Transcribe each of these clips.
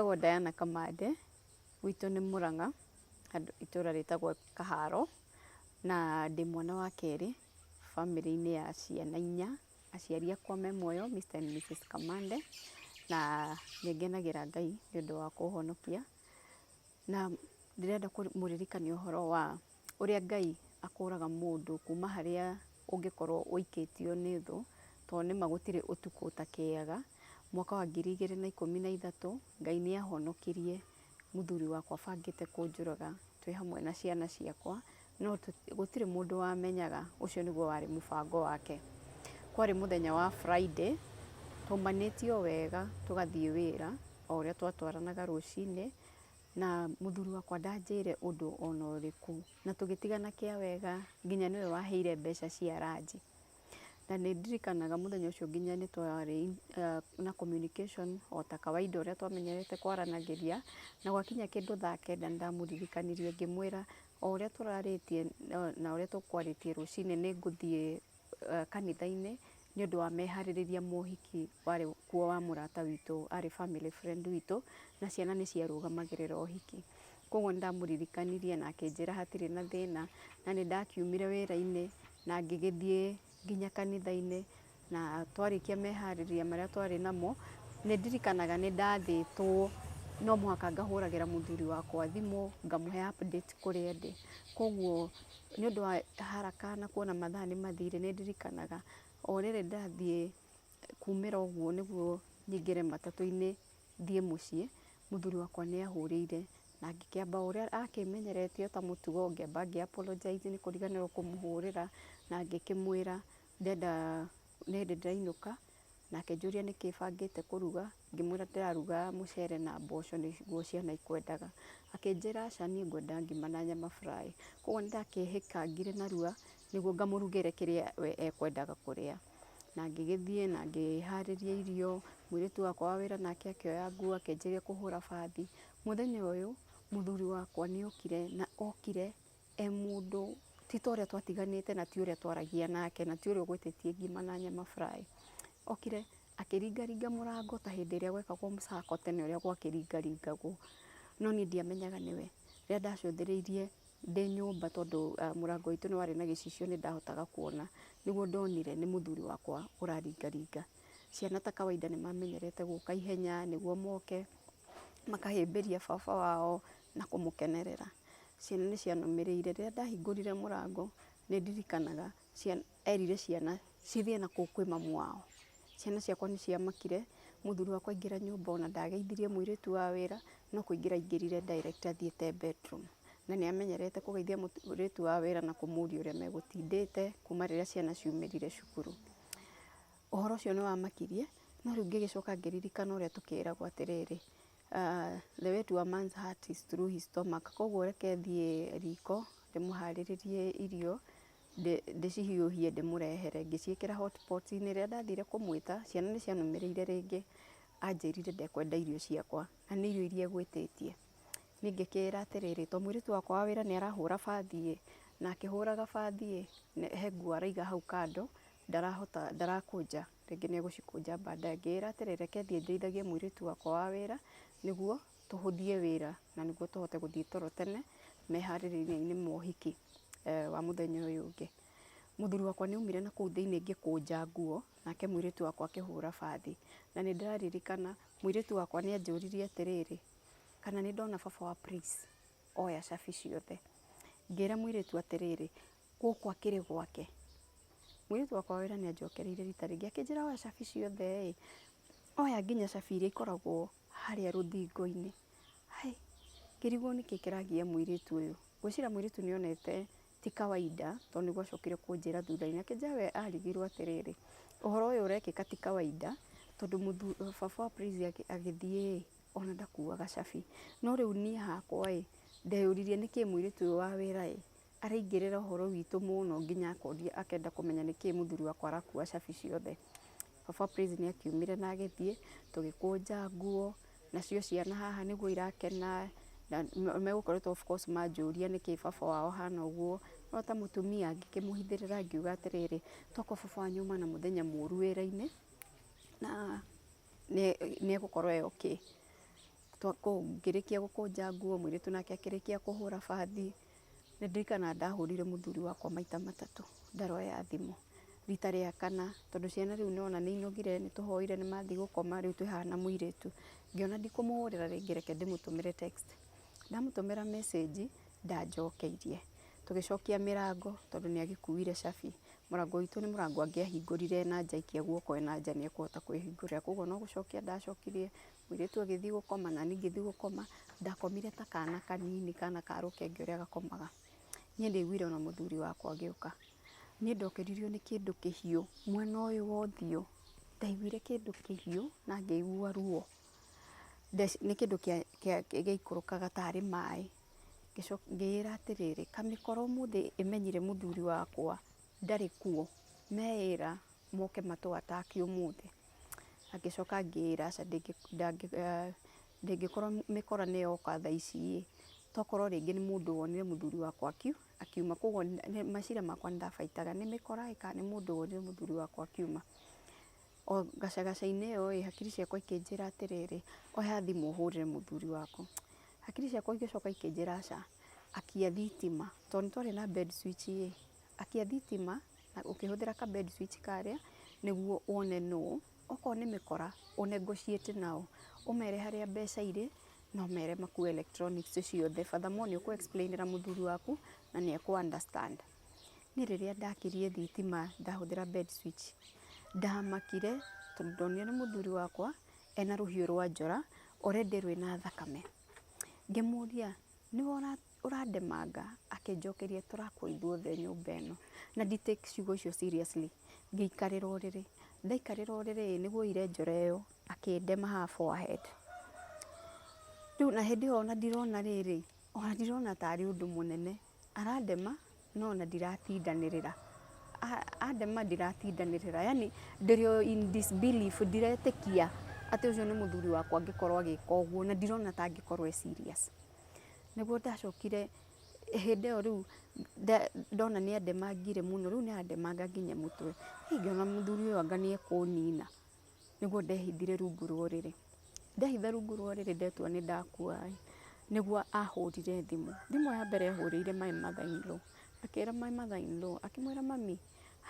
Njĩtagwo Diana Kamande, gwitũ nĩ Mũrang'a, itũra rĩtagwo Kaharo, na ndĩ mwana wa kerĩ bamĩrĩ-inĩ ya ciana 4, aciari akwa me muoyo, Mr and Mrs Kamande, na nĩngenagĩra Ngai nĩ ũndũ wa kũhonokia, na ndĩrenda kũmũririkania ũhoro wa ũrĩa Ngai akũraga mũndũ kuma harĩa ũngĩkorwo ũikĩtio nĩ thũ, tondũ nĩma gũtirĩ ũtukũ ũtakĩaga. Mwaka wa 2013 Ngai nĩ ahonokirie mũthuri wakwa bangĩte kũnjũraga twĩ hamwe na ciana ciakwa, no gũtirĩ mũndũ wamenyaga ũcio nĩguo warĩ mũbango wake. Kwarĩ mũthenya wa Friday, tũmanĩtio wega tũgathiĩ wĩra o ũrĩa twatwaranaga rũcinĩ, na mũthuri wakwa ndanjĩre ũndũ ona ũrĩkũ, na tũgĩtigana kĩa wega nginya nĩwe waheire mbeca cia ranji. Na nĩ ndirikanaga mũthenya ũcio nginya nĩ twarĩ na communication o ta kawaida ũrĩa twamenyerete kwaranagĩria, na gwakinya kĩndũ thaa 9 nĩ ndamũririkanirie ngĩmwĩra o ũrĩa tũrarĩtie na ũrĩa tũkwarĩtie rũcinĩ nĩ ngũthiĩ kanitha-inĩ nĩ ũndũ wa meharĩrĩria mohiki warĩ kuo wa mũrata witũ, arĩ family friend witũ, na ciana nĩ ciarũgamagĩrĩra ũhiki. Koguo nĩ ndamũririkanirie na akĩnjĩra hatirĩ na thĩna, na nĩ ndakiumire wĩra-inĩ na ngĩgĩthiĩ nginya kanitha-inĩ, na twarĩkia meharĩrĩria marĩa twarĩ namo, nĩ ndirikanaga nĩ ndathĩtwo no mũhaka ngahũragĩra mũthuri wakwa thimũ ngamũhe update kũrĩa ndĩ. Koguo nĩ ũndũ wa haraka na kuona mathaa nĩ mathire, nĩ ndirikanaga o rĩrĩ ndathiĩ kumĩra ũguo nĩguo nyingĩre matatũ-inĩ thiĩ mũciĩ, mũthuri wakwa nĩ ahũrĩire na ngĩkĩamba ũrĩa akĩmenyerete ta mũtugo, ngĩamba ngĩ apologize nĩ kũriganĩrwo kũmũhũrĩra, na ngĩkĩmwĩra nĩ hĩndĩ ndĩrainũka, na akĩnjũria nĩkĩ bangĩte kũruga, ngĩmwĩra ndĩraruga mũcere na mboco nĩguo ciana ikwendaga. Akĩnjĩra aca niĩ ngwenda ngima na nyama fry. Koguo nĩ ndakĩhĩkangire narua nĩguo ngamũrugĩre kĩrĩa we ekwendaga kũrĩa. Na ngĩgĩthiĩ na ngĩharĩria irio, mũirĩtu wakwa wa wĩra nake akĩoya nguo akĩnjĩria kũhũra bathi. Mũthenya ũyũ mũthuri wakwa nĩ okire, na okire e mũndũ ti ta ũrĩa twatiganĩte na ti ũrĩa twaragia nake, na ti ũrĩa ũgwĩtĩtie ngima na nyama fry. Okire akĩringaringa mũrango ta hĩndĩ ĩrĩa gwekagwo mũcako tene ũrĩa gwakĩringaringagwo, no niĩ ndiamenyaga nĩwe. Rĩrĩa ndacũthĩrĩirie ndĩ nyũmba tondũ mũrango witũ nĩ warĩ na gĩcicio nĩ ndahotaga kuona, nĩguo ndonire nĩ mũthuri wakwa ũraringaringa. Ciana ta kawaida nĩ mamenyerete gũka ihenya nĩguo moke makahĩmbĩria baba wao na kũmũkenerera. Ciana nĩ cianũmĩrĩire. Rĩrĩa ndahingũrire mũrango nĩ ndirikanaga erire ciana cithiĩ na kũu kwĩ mamu wao. Ciana ciakwa nĩ ciamakire, mũthuri wakwa aingĩra nyũmba ona ndageithirie mũirĩtu wa wĩra, no kũingĩra aingĩrire direct athiĩte bedroom. Na nĩ amenyerete kũgeithia mũirĩtu wa wĩra na kũmũria ũrĩa megũtindĩte kuma rĩrĩa ciana ciumĩrire cukuru. Ũhoro ũcio nĩ wamakirie, no rĩu ngĩgĩcoka ngĩririkana ũrĩa tũkĩragwo atĩrĩrĩ, the way to a man's heart is through his stomach. Koguo reke thiĩ riko ndĩmũharĩrĩrie irio, ndĩcihiũhie ndĩmũrehere, ngĩciĩkĩra hot pot-inĩ. Rĩrĩa ndathire kũmwĩta, ciana nĩ cianũmĩrĩire rĩngĩ, anjĩrire ndekwenda irio ciakwa na nĩ irio iria egwĩtĩtie. Niĩ ngĩkĩra atĩrĩrĩ, to mũirĩtu wakwa wa wĩra nĩ arahũra bathi, na akĩhũraga bathi he nguo araiga hau kando, ndarakũnja, rĩngĩ nĩ egũcikũnja baadaye. Ngĩra atĩrĩrĩ, reke thiĩ ndeithagie mũirĩtu wakwa wa wĩra nĩguo tũhũthie wĩra na nĩguo tũhote gũthiĩ toro tene meharĩrĩria-inĩ ma ũhiki wa mũthenya ũyũ ũngĩ. Mũthuri wakwa nĩ aumire na kũu thĩinĩ ngĩkũnja nguo, nake mũirĩtu wakwa akĩhũra bathi. Na nĩ ndĩraririkana mũirĩtu wakwa nĩ anjũririe atĩrĩrĩ, kana nĩ ndona baba wa Prince oya cabi ciothe. Ngĩra mũirĩtu atĩrĩrĩ, gũkũ akĩrĩ gwake. Mũirĩtu wakwa wa wĩra nĩ anjokereire rita rĩngĩ akĩnjĩra oya cabi ciothe, oya nginya cabi iria ikoragwo harĩa rũthingo-inĩ. Ngĩrigwo nĩkĩ kĩragia mũirĩtu ũyũ. Ngwĩciria mũirĩtu nĩ onete ti kawaida, tondũ nĩguo acokire kũnjĩra thutha-inĩ. Akĩnjĩra we arigirwo atĩrĩrĩ, ũhoro ũyũ ũrekĩka ti kawaida, tondũ baba wa Prince agĩthiĩ ona ndakuaga cabi. No rĩu niĩ hakwa ndeyũririe nĩkĩ mũirĩtu ũyũ wa wĩra araingĩrĩra ũhoro witũ mũno nginya akenda kũmenya nĩkĩ mũthuri wakwa arakua cabi ciothe. Baba wa Prince nĩ akiumire na agĩthiĩ, tũgĩkũnja nguo, nacio ciana haha nĩguo irakena, na megũkoretwo of course manjũria nĩkĩ baba wao hana ũguo, no ta mũtumia ngĩkĩmũhithĩrĩra ngiuga atĩrĩrĩ, tokorwo baba wanyu auma na mũthenya mũru wĩra-inĩ na nĩ egũkorwo okay. ngĩrĩkia gũkũnja nguo, mũirĩtu nake akĩrĩkia kũhũra bathi, nĩ ndirikanaga ndahũrire mũthuri wakwa maita matatũ ndaroya thimũ. Rita rĩa kana, tondũ ciana rĩu nĩwona nĩ inogire, nĩ tũhoire, nĩ mathiĩ gũkoma, rĩu twĩhaha na mũirĩtu, ngĩona ndikũmũhũrĩra rĩngĩ, reke ndĩmũtũmĩre text. Ndamũtũmĩra message ndanjokeirie. Tũgĩcokia mĩrango tondũ nĩ agĩkuire cabi. Mũrango witũ nĩ mũrango angĩahingũrire na nja, aikia guoko na nja nĩ ekũhota kwĩhingũrĩra. Koguo no gũcokia ndacokirie, mũirĩtu agĩthiĩ gũkoma na niĩ ngĩthiĩ gũkoma. Ndakomire ta kana kanini, kana ka rũkenge ũrĩa gakomaga. Niĩ ndĩiguire ona mũthuri wakwa agĩũka. Niĩ ndokeririo nĩ kĩndũ kĩhiũ mwena ũyũ wa ũthiũ. Ndaiguire kĩndũ kĩhiũ na ngĩigua ruo. Nĩ kĩndũ gĩaikũrũkaga tarĩ maĩ. Ngĩĩra atĩrĩrĩ, kamĩkora ũmũthĩ ĩmenyire mũthuri wakwa ndarĩ kuo, meĩra moke matũ attack ũmũthĩ. Agĩcoka ngĩĩra aca ndĩngĩkorwo mĩkora nĩ yoka thaa ici, tokorwo rĩngĩ nĩ mũndũ wonire mũthuri wakwa akiuma. Koguo meciria makwa nĩ ndabaitaga nĩ mĩkora kana nĩ mũndũ wonire mũthuri wakwa akiuma. O gacagaca-inĩ ĩyo hakiri ciakwa ikĩnjĩra atĩrĩrĩ, oya thimũ ũhũrĩre mũthuri waku. Hakiri ciakwa igĩcoka ikĩnjĩra aca, akia thitima, tondũ nĩ twarĩ na bed switch akia thitima na ũkĩhũthĩra ka bed switch karĩa nĩguo wone nũũ. Okorwo nĩ mĩkora ũnegotiate nao, ũmere harĩa mbeca irĩ na ũmere makue electronics ciothe. Furthermore nĩ ũkũ explainĩra mũthuri waku na nĩ ekũ understand. Niĩ rĩrĩa ndakirie thitima ndahũthĩra bed switch, ndamakire tondũ ndonire nĩ mũthuri wakwa ena rũhiũ rwa njora already rwĩna thakame. Ngĩmũria, nĩwe ũrandemanga? Akĩnjokeria, tũrakua ithuothe nyũmba ĩno. Na ndi take ciugo icio seriously. Ngĩikarĩra ũrĩrĩ. Ndaikarĩra ũrĩrĩ nĩguo ire njora ĩyo akĩndema haha forehead. Rĩu na hĩndĩ ĩyo ona ndirona rĩrĩ, ona ndirona tarĩ ũndũ mũnene. Arandema no ona ndiratindanĩrĩra. Andema ndiratindanĩrĩra. Yani ndĩrĩ in disbelief, ndiretĩkia atĩ ũcio nĩ mũthuri wakwa angĩkorwo agĩka ũguo, na ndirona ta angĩkorwo e serious. Nĩguo ndacokire hĩndĩ ĩyo rĩu ndona nĩ andemangire mũno, rĩu nĩ andemanga nginya mũtwe. Ngĩona mũthuri ũyũ anga nĩ ekũnina. Nĩguo ndehithire rungu rwa ũrĩrĩ. Ndehitha rungu rwa ũrĩrĩ ndetua nĩ ndakua nĩguo ahũrire thimũ. Thimũ ya mbere ahũrĩire my mother in law. Akĩĩra my mother in law, akĩmwĩra mami,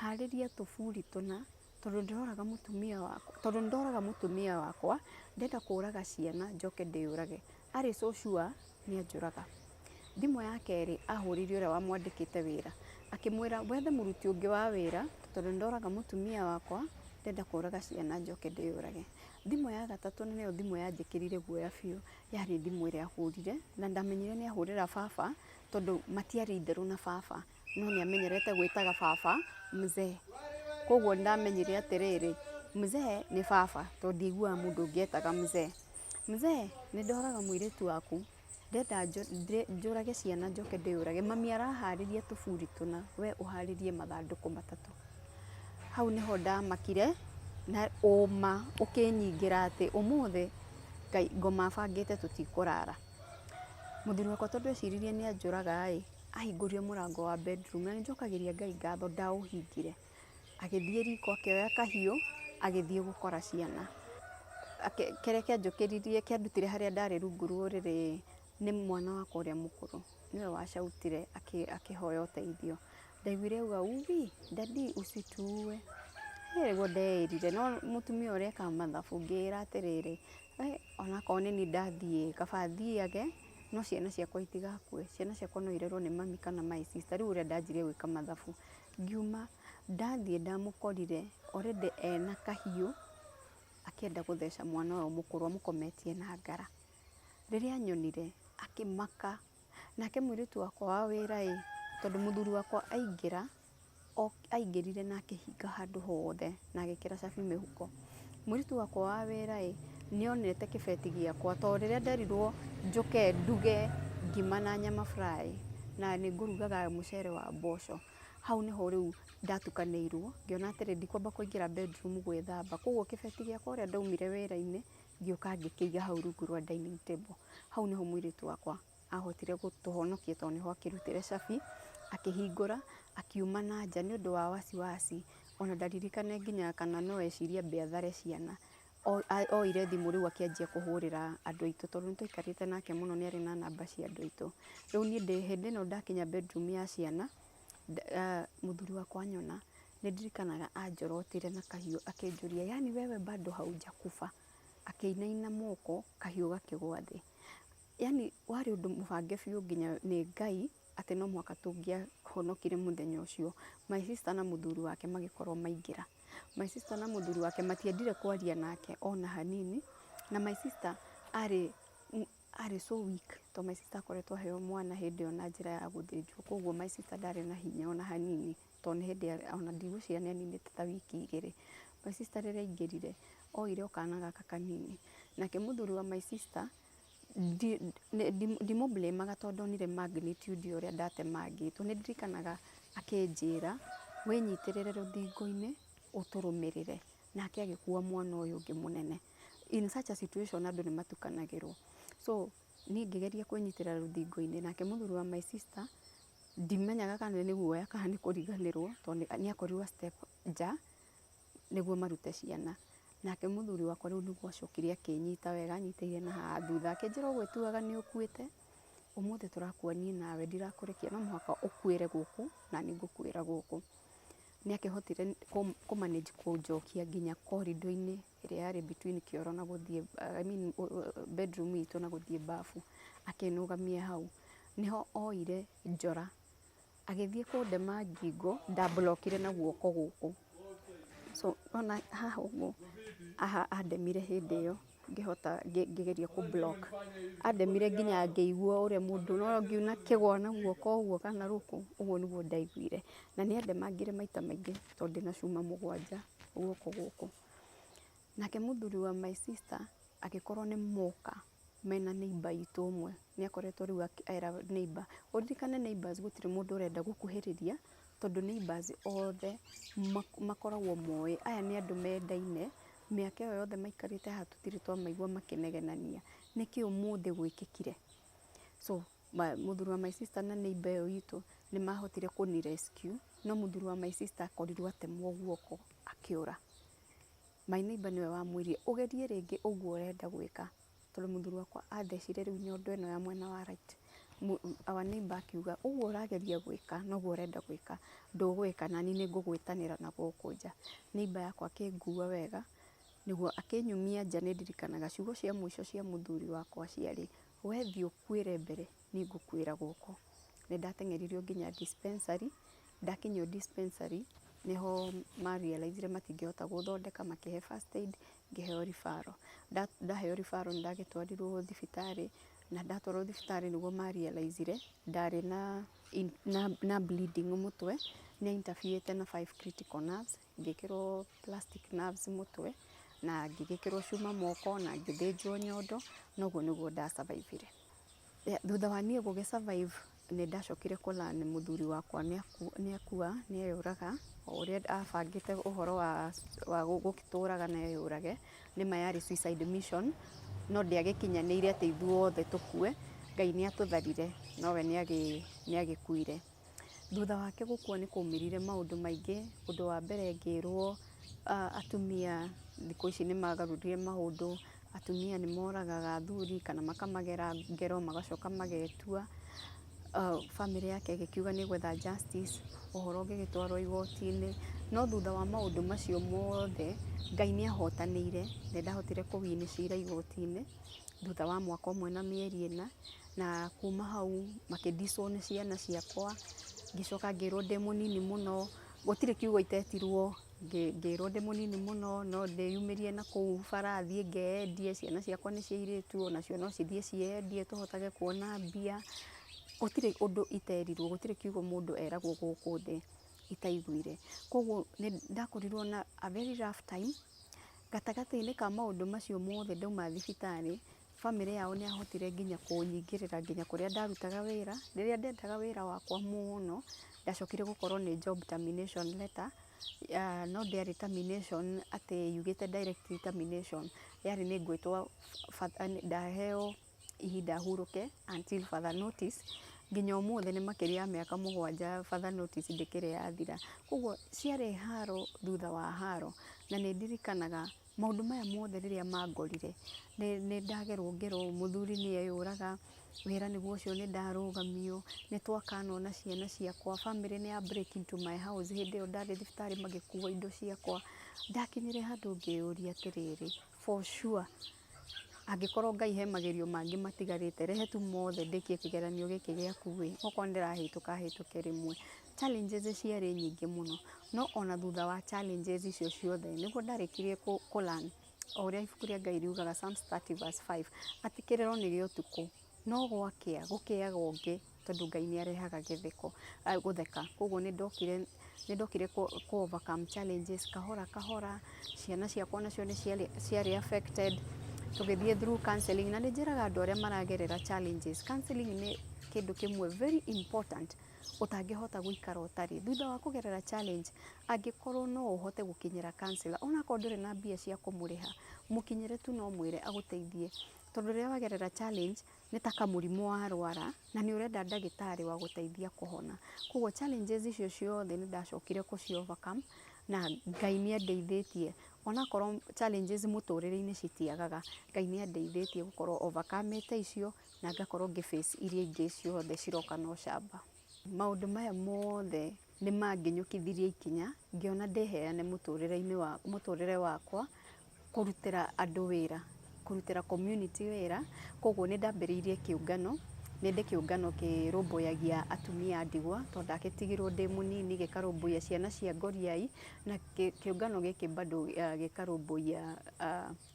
harĩria tũburi tũna tondũ ndoraga mũtumia wakwa, ndenda kũraga ciana njoke ndĩyũrage. Arĩ so sure nĩ anjũraga. Thimũ ya kerĩ ahũrĩire ũrĩa wamwandĩkĩte wĩra. Akĩmwĩra wethe mũruti ũngĩ wa wĩra tondũ ndoraga mũtumia wakwa, ndenda kũraga ciana njoke ndĩyũrage. Thimũ ya gatatũ nĩyo thimũ yanjĩkĩrire guoya biũ, yarĩ thimũ ĩrĩa ahũrire na ndamenyire nĩ ahũrĩra baba tondũ matiarĩ itherũ na baba, no nĩ amenyerete gwĩtaga baba mzee. Koguo ndamenyire atĩrĩrĩ, mzee nĩ baba tondũ ndiaiguaga mũndũ ũngĩ etaga mzee. Mzee, nĩ ndoraga mũirĩtu waku, ndenda njũrage ciana njoke ndĩyũrage. Mami araharĩria tũburi tũna, we ũharĩrie mathandũkũ matatũ. Hau nĩho ndamakire na ũma ũkĩnyingĩra atĩ ũmũthĩ ngoma bangĩte tũtikũrara. Mũthuri wakwa tondũ eciririe nĩ anjũraga ahingũrire mũrango wa bedroom na nĩ njokagĩria Ngai ngatho ndaũhingire. Agĩthiĩ riko akĩoya kahiũ agĩthiĩ gũkora ciana. Kĩrĩa kĩanjũkĩririe kĩandutire harĩa ndarĩ rungu rwa ũrĩrĩ nĩ mwana wakwa ũrĩa mũkũrũ. Nĩwe wacautire akĩhoya ũteithio. Ndaiguire auga uwi daddy usituue. Nĩguo ndeĩrire no mũtumia ũrĩa ekaga mathabu ngĩĩra atĩrĩrĩ, onakorwo nĩ niĩ ndathiĩ kaba thiage no ciana ciakwa itigakue. Ciana ciakwa no irerwo nĩ mami kana my sister. Rĩu ũrĩa ndanjirie gwĩka mathabu. Ngiuma ndathiĩ ndamũkorire already ena kahiũ akĩenda gũtheca mwana ũyũ mũkũrũ amũkometie na ngara. Rĩrĩa anyonire akĩmaka. Nake mũirĩtu wakwa wa wĩra tondũ mũthuri wakwa aingĩrire na akĩhinga handũ hothe na agĩkĩra cabi mĩhuko. Mũirĩtu wakwa wa wĩra nĩonete kĩbeti gĩakwa tondũ rĩrĩa nderirwo njũke nduge ngima na nyama fry na nĩ ngũrugaga mũcere wa mboco. Hau nĩho rĩu ndatukanĩirwo ngĩona atĩrĩ ndikwamba kũingĩra bedroom gwĩthamba. Koguo kĩbeti gĩakwa ũrĩa ndaumire wĩra-inĩ ngĩũka ngĩkĩiga hau rungu rwa dining table. Hau nĩho mũirĩtu wakwa ahotire gũtũhonokia tondũ nĩho akĩrutire cabi, akĩhingũra, akiuma na nja nĩ ũndũ wa wasiwasi. Ona ndaririkane nginya kana no eciria mbĩathare ciana. oire thimũ rĩu akĩanjia kũhũrĩra andũ aitũ tondũ nĩ tũikarĩte nake mũno, nĩ arĩ na namba cia andũ aitũ. Rĩu niĩ hĩndĩ ĩno ndakinya bedroom ya ciana, mũthuri wakwa anyona, nĩ ndirikanaga anjorotire na kahiũ akĩnjũria, yani wewe bado haujakufa, akĩinaina moko kahiũ gakĩgwa thĩ. Yani warĩ ũndũ mũbange biũ nginya nĩ Ngai atĩ no mũhaka tũngĩahonokire mũthenya ũcio. My sister na mũthuri wake magĩkorwo maingĩra. My sister na mũthuri wake matiendire kwaria nake ona hanini, na my sister arĩ so weak, to my sister akoretwo aheo mwana hĩndĩ ĩyo na njĩra ya gũthĩnjwo, koguo my sister ndarĩ na hinya ona hanini, to nĩ hĩndĩ ona ndigũciria nĩ aninĩte ta wiki igĩrĩ. My sister rĩrĩa aingĩrire, oire o kana gaka kanini, nake mũthuri wa my sister ndimũ blame-aga tondũ onire magnitude ya ũrĩa ndatemangĩtwo. Nĩ ndirikanaga akĩnjĩra, wĩnyitĩrĩre rũthingo-inĩ ũtũrũmĩrĩre, nake agĩkua mwana ũyũ ũngĩ mũnene. In such a situation andũ nĩ matukanagĩrwo. So niĩ ngĩgeria kwĩnyitĩrĩra rũthingo-inĩ, nake mũthuri wa my sister ndimenyaga kana nĩ guoya kana nĩ kũriganĩrwo, tondũ nĩ akorirwo step nja nĩguo marute ciana. Nake mũthuri wakwa rĩu nĩguo acokire akĩnyita wega, anyitĩire na haha thutha, akĩnjĩra ũgwĩtuaga nĩ ũkuĩte, ũmũthĩ tũrakua niĩ nawe, ndirakũrekia, no mũhaka ũkuĩre gũkũ na nĩ ngũkuĩra gũkũ. Nĩ akĩhotire kũ manage kũnjokia nginya corridor-inĩ ĩrĩa yarĩ between kĩoro na gũthiĩ, bedroom itũ na gũthiĩ bafu. Akĩnũgamia hau, nĩho oire njora, agĩthiĩ kũndema ngingo, ndamburokire na guoko gũkũ. So ona haha ũguo andemire hĩndĩ ĩyo, ngĩgeria kũ-block. Andemire nginya ngĩigua ũrĩa mũndũ no ngiuna kĩgwa na guoko ũguo kana rũkũ, ũguo nĩguo ndaiguire. Na nĩ andemangire maita maingĩ tondũ ndĩna cuma 7 guoko gũkũ. Nake mũthuri wa my sister agĩkorwo nĩ moka mena neighbor itũ ũmwe, nĩ akoretwo rĩu era neighbor. Ũririkane neighbors gũtirĩ mũndũ ũrenda gũkuhĩrĩria, tondũ neighbors othe makoragwo moĩ aya nĩ andũ mendaine, mĩaka ĩyo yothe maikarĩte haha tũtirĩ twamaigua makĩnegenania, nĩkĩ ũmũthĩ gwĩkĩkire? So mũthuri wa my sister na neighbor ĩyo itũ nĩ mahotire kũni rescue, no mũthuri wa my sister akorirwo atemwo guoko akĩũra. My neighbor nĩwe wamwĩrire ũgerie rĩngĩ ũguo ũrenda gwĩka, tondũ mũthuri wakwa athecire rĩu nyondo ĩno ya mwena wa right. Our neighbor akiuga ũguo ũrageria gwĩka noguo ũrenda gwĩka, ndũgwĩka nani nĩ ngũgwĩtanĩra na gũkũ nja. Neighbor yakwa akĩngua wega, nĩguo akĩnyumia nja. Nĩ ndirikanaga ciugo cia mũico cia mũthuri wakwa ciarĩ, we thiĩ ũkuĩre mbere, niĩ ngũkuĩra gũkũ. Nĩ ndateng'eririo nginya dispensary, ndakinyio dispensary nĩho ma realize matingĩhota gũthondeka, makĩhe first aid, ngĩheo referral. Ndaheo referral nĩ ndagĩtwarirwo thibitarĩ, na ndatwarwo thibitarĩ nĩguo ma realize ndarĩ na bleeding mũtwe, nĩ interfere na 5 critical nerves, ngĩkĩrwo plastic nerves mũtwe, na ngĩgĩkĩrwo cuma moko, na ngĩthĩnjwo nyondo, noguo nĩguo nda-survive-ire. Thutha wa niĩ gũgĩ-survive, nĩ ndacokire kũ-learn mũthuri wakwa nĩ akua, nĩ eyũraga, o ũrĩa abangĩte ũhoro wa gũgĩtũraga na eyũrage, nĩma yarĩ suicide mission, no ndĩagĩkinyanĩire atĩ ithuothe tũkue, Ngai nĩ atũtharire, nowe nĩ agĩkuire. Thutha wake gũkua nĩ kwaumĩrire maũndũ maingĩ. Ũndũ wa mbere ngĩrwo atumia thikũ ici nĩ magarũrire maũndũ, atumia nĩ moragaga athuri kana makamagera ngero magacoka magetua. Family yake ĩgĩkiuga nĩ gwetha justice, ũhoro ũgĩgĩtwarwo igoti-inĩ, no thutha wa maũndũ macio mothe Ngai nĩ ahotanĩire. Nĩ ndahotire kũ-win cira igoti-inĩ thutha wa mwaka ũmwe na mĩeri 4, na kuma hau makĩ-disown ciana ciakwa, ngĩcoka ngĩrwo ndĩ mũnini mũno, gũtirĩ kiugo itetirwo, ngĩrwo ndĩ mũnini mũno, no ndĩyumĩrie na kũu bara thiĩ ngeyendie, ciana ciakwa nĩ cia airĩtu, onacio no cithiĩ cieyendie tũhotage kuona mbia. Gũtirĩ ũndũ iterirwo, gũtirĩ kiugo mũndũ eragwo gũkũ thĩ itaiguire. Koguo nĩ ndakorirwo na a very rough time. Gatagatĩ-inĩ ka maũndũ macio mothe ndauma thibitarĩ, family yao nĩ yahotire nginya kũnyingĩrĩra nginya kũrĩa ndarutaga wĩra. Rĩrĩa ndendaga wĩra wakwa mũno, ndacokire gũkorwo nĩ job termination letter, no ndĩarĩ termination atĩ yugĩte direct termination, yarĩ nĩ ngwĩtwo ndaheo ihinda hurũke until further notice. Nginya ũmũthĩ nĩ makĩria ya mĩaka 7 further notice ndĩkĩrĩ yathira. Koguo ciarĩ haro thutha wa haro, na nĩ ndirikanaga maundu maya mothe riria mangorire ni ndagerwo ngero muthuri ni eyuraga wira niguo ucio ni ndarugamio ni twakanona ciana ciakwa family ni ya break into my house hindi yo ndari thibitari magikuwa indo ciakwa ndakinyire handu ngiyuria atiriri for sure angikorwo Ngai he magerio mangi matigarite rehe tu mothe ndikie kigeranio giki giaku wi okorwo ndirahituka hituke rimwe challenges ciari nyingi muno no ona thutha wa challenges icio ciothe niguo ndarikirie kulan oria ibuku ria Ngai riugaga Psalms 30 verse 5 ati kiriro ni gio tuku no gwakia gukiaga ungi tondu Ngai ni arehaga githeko gutheka koguo ni ndokire ku overcome challenges kahora kahora ciana ciakwa nacio ni ciari affected tugithie through counseling na njiraga andu aria maragerera challenges counseling ni kindu kimwe very important utangihota guikara utari thutha wa kugerera challenge angikorwo no uhote gukinyira counselor ona ko ndure na mbia cia kumuriha mukinyire tu no mwire aguteithie tondu riria wagerera challenge ni taka murimu wa rwara na ni urenda ndagitari wa guteithia kuhona koguo challenges icio ciothe ni ndacokire kuci overcome na Ngai ni andeithĩtie ona korwo challenges muturire-ini citiagaga Ngai ni andeithĩtie gukorwo overcome icio na ngakorwo ngiface iria ingi ciothe ciroka no camba maundu maya mothe ni manginyukithirie ikinya ngiona ndiheane muturire wakwa kurutira andu wira kurutira community wira koguo ni ndambiriirie kiungano nindi kiungano kirumbuyagia atumia ndigwa tondu ndagitigirwo ndi munini gikarumbuya ciana cia ngoriai na kiungano giki bado gikarumbuya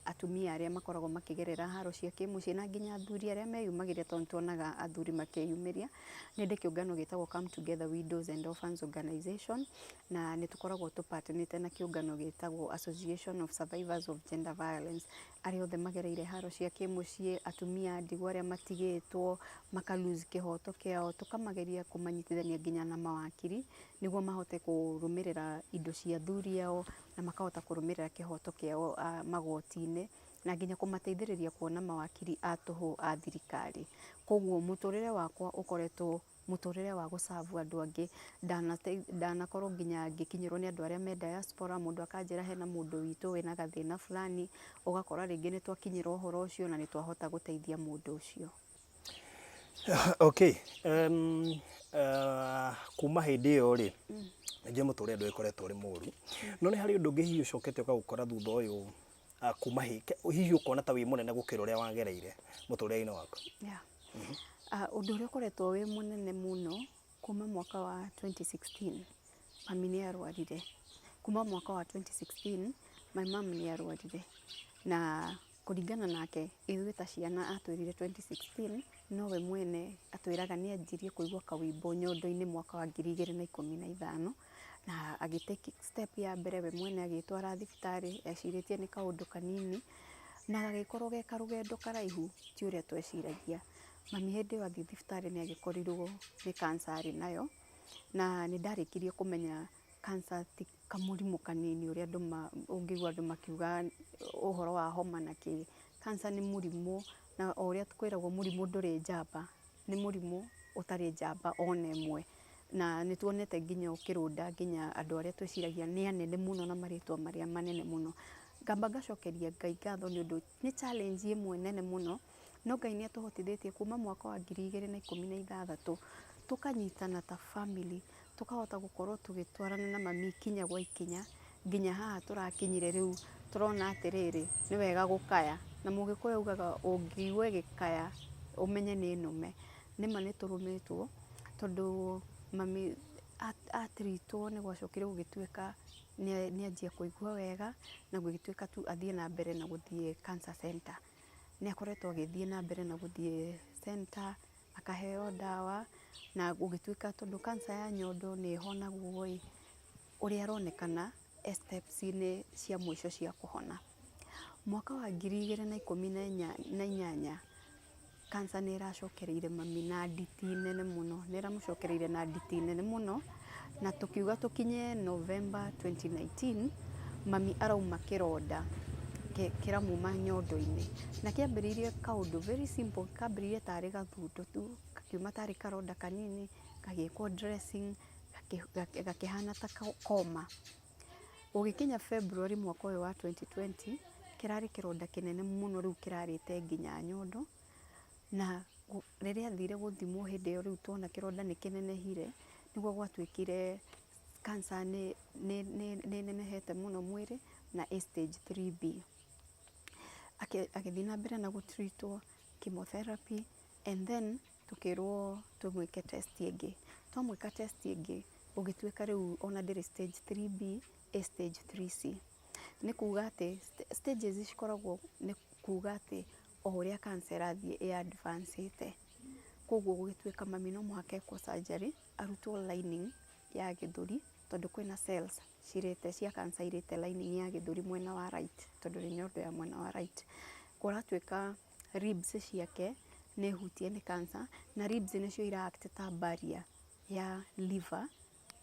atumia aria makoragwo makigerera haro cia kimucii na nginya athuri aria meyumagiria tondu tuonaga athuri makiyumiria nindi kiungano gitagwo Come Together Widows and Orphans Organization na nitukoragwo tupatanite na kiungano gitagwo Association of Survivors of Gender Violence aria othe magereire haro cia kimucii atumia ndigwa aria matigitwo makalose kihoto kiao tukamageria kumanyitithania nginya na mawakiri niguo mahote kurumirira indo cia athuri ao na makahota kurumirira kihoto kiao magoti-ini na nginya kumateithiriria kuona mawakiri a tuhu a thirikari koguo muturire wakwa ukoretwo muturire wa gusavu andu angi ndanakorwo nginya ngikinyirwo ni andu aria me diaspora mundu akanjira hena mundu witu wina gathina fulani ugakora ringi ni twakinyira uhoro ucio na ni twahota guteithia mundu ucio. Okay. Kuma hindi iyo ri nje muturire andu ikoretwo ri muru no ni hari undu ungi hihi ucokete ukagukora thutha uyu kuma hihi ukona ta wi munene gukira uria wagereire muturire-ini waku? Yeah. Undu uria ukoretwo wi munene muno kuma mwaka wa 2016 mami ni arwarire kuma mwaka wa 2016 my mom ni arwarire na kuringana nake ithuĩ ta ciana atwirire 2016 no we mwene atwiraga ni anjirie kuigua kawimbo nyondo-ini mwaka wa 2015 na agitake step ya mbere we mwene agitwara thibitari eciritie ni kaundu kanini na agikorwo ge karugendo karaihu ti uria tweciragia mami hindi iyo athii thibitari ni agikorirwo ni cancer ari nayo na ni ndarikirie kumenya cancer ti kamurimu kanini uria ungigua andu makiuga uhoro wa homa na ki cancer ni murimu na uria tukwiragwo murimu nduri njamba ni murimu utari njamba ona imwe na nituonete nginya ukirunda nginya andu aria tweciragia ni anene muno na maritwa maria manene muno ngamba ngacokeria Ngai ngatho ni undu ni challenge imwe nene muno no Ngai ni atuhotithitie kuma mwaka wa 2016 tukanyitana ta family tukahota gukorwo tugitwarana na mami ikinya gwa ikinya nginya haha turakinyire riu turona atiriri ni wega gukaya na mugikuyu augaga ungiigua gikaya umenye ni nume nima ni turumitwo tondu mami atritwo ni gwacokire gugituika ni anjia kuigua wega na gugituika tu athie na mbere na guthie cancer center ni akoretwo agithie na mbere na guthie center akaheo dawa na gugituika tondu cancer ya nyondo ni ihonagwo uria aronekana steps ni cia mwisho cia kuhona mwaka wa 2018 cancer ni iracokereire mami na nditi nene muno ni iramucokereire na nditi nene muno na tukiuga tukinye November 2019 mami arauma kironda kiramuma nyondo-ini na kiambiririe kaundu very simple kambiririe tari gathundo tu kakiuma tari karonda kanini kagikwo dressing gakihana ta koma Ugikinya February mwaka uyu wa 2020 kirari kironda kinene muno riu kirarite nginya nyondo na riria thire guthimwo hindi iyo riu tuona kironda ni kinenehire niguo gwatuikire cancer ni nenehete muno mwiri na stage 3B agithii na mbere na gutreatwo chemotherapy and then tukirwo tumwike test ingi twamwika test ingi ugituika riu ona ndiri stage 3B stage 3C ni kuga ati stages cikoragwo ni kuga ati o uria cancer athie advancete koguo gugituika mami no muhaka ekwo surgery arutwo lining ya githuri tondu kwina cells cirite cia cancer irite lining ya githuri mwena wa right tondu ni nyondo ya mwena wa right kuratuika ribs ciake ne hutie ni cancer na ribs nicio ira act ta barrier ya liver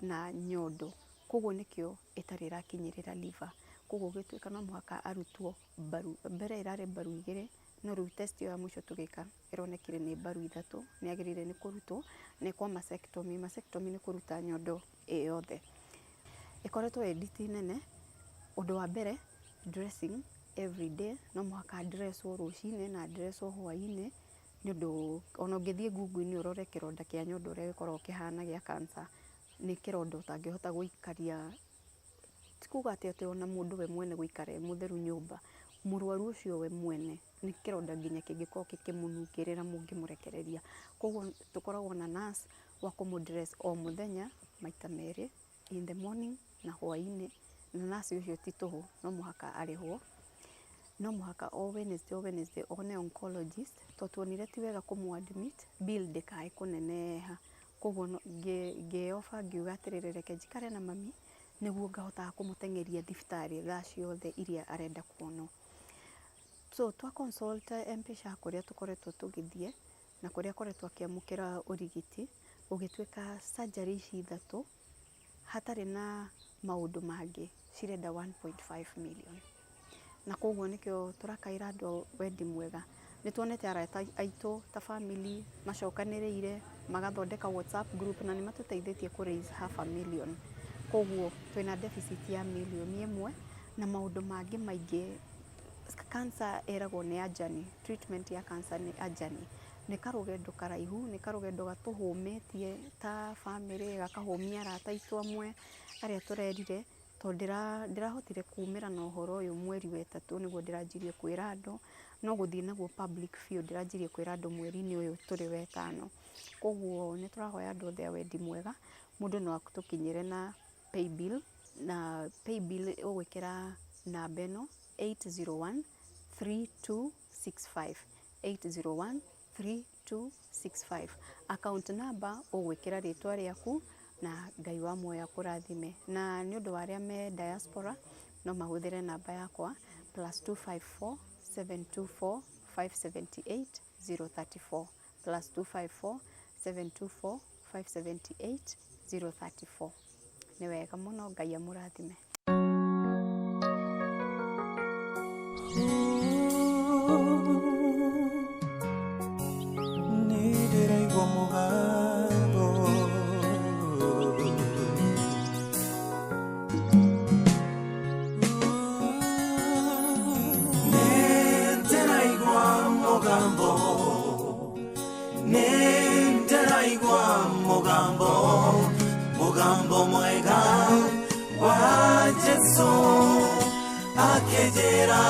na nyondo koguo nikio itarira kinyirira liver koguo gituika no muhaka arutwo baru mbere irare baru igire no riu test ya mwisho tugika ironekire ni baru ithatu ni agirire ni kurutwo ni kwa mastectomy ni kuruta nyondo yothe ikoretwo edit nene undu wa mbere dressing every day no muhaka dress rucine na dress hwaine nyondo ona ngithie Google ni urore kironda kia nyondo uria gikorwo kihana gia cancer ni kironda utangihota guikaria tikuga ati ona mundu we mwene guikare mutheru nyumba murwaru ucio we mwene ni kironda nginya kingikorwo kikimunungirira mungimurekereria koguo tukoragwo na nurse wa kumudress o muthenya maita meri in the morning na hwaine na nurse ucio tituhu no muhaka arihwo no muhaka o Wednesday one oncologist tuonire ti wega kumuadmit bill ndikai kuneneha koguo ngeofa ngiuga atirireke njikare na mami niguo ngahota kumutengeria thibitari thaa ciothe iria arenda kuonwo so twa consult mpesha kuria tukoretwo tugithie na kuria koretwo akiamukira urigiti ugituika surgery ici ithatu hatari na maundu mangi cirenda 1.5 million na koguo nikio turakaira andu wendi mwega nituonete arata aitu ta family macokaniriire magathondeka WhatsApp group na nimatuteithĩtie ku raise $500,000 koguo twina deficit ya $1,000,000 na maundu mangi maingi cancer eragwo ni ajani treatment ya cancer ni ajani ni karugendo karaihu ni karugendo gatuhumitie ta family gakahumia arata aitu amwe aria turerire to ndirahotire kumira na uhoro uyu mweri wa 3 niguo ndirajirie kwira andu no guthii naguo public view ndirajirie kwira andu mweri-ini uyu turi wa 5 koguo ni turahoya andu othe wendi mwega mundu no akutukinyire na paybill na paybill ugwikira namba eno 8013265 8013265 account number ugwikira ritwa riaku na Ngai wa moya kurathime na ni undu waria me diaspora no mahuthire namba yakwa +254 724 578 034 +254 724 578 034 ni wega muno Ngai amurathime mugambo mwega wa Jesu akejera